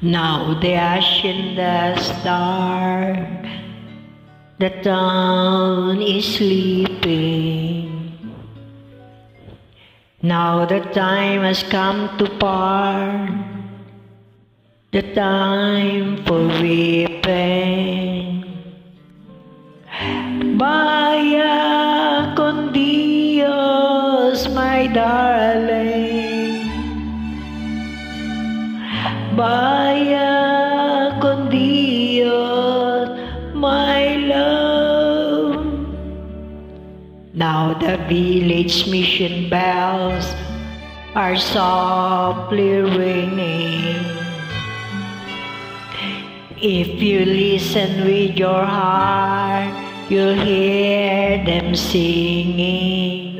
Now the hacienda's dark, the town is sleeping. Now the time has come to part, the time for weeping. Vaya con Dios, my darling. Vaya con Dios, my love. Now the village mission bells are softly ringing. If you listen with your heart, you'll hear them singing.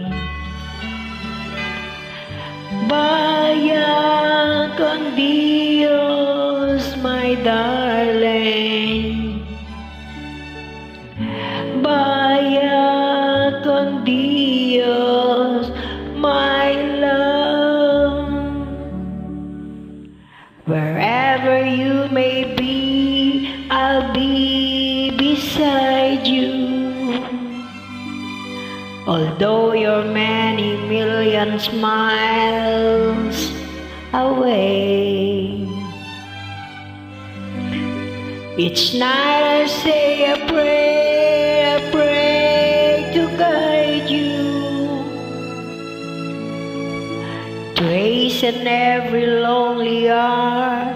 Vaya con Dios, my darling. Vaya con Dios, my love. Wherever you may be, I'll be beside you. Although you're many million miles away, each night I say a prayer to guide you, to hasten every lonely hour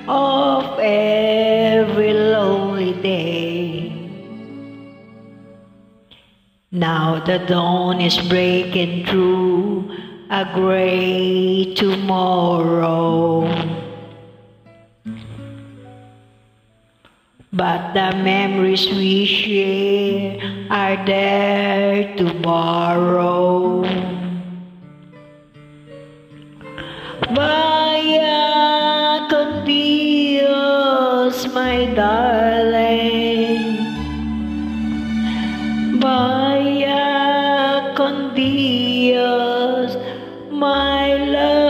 of every lonely day. Now the dawn is breaking through a gray tomorrow, but the memories we share are there to borrow. Vaya con Dios, my darling. Vaya con Dios, my love.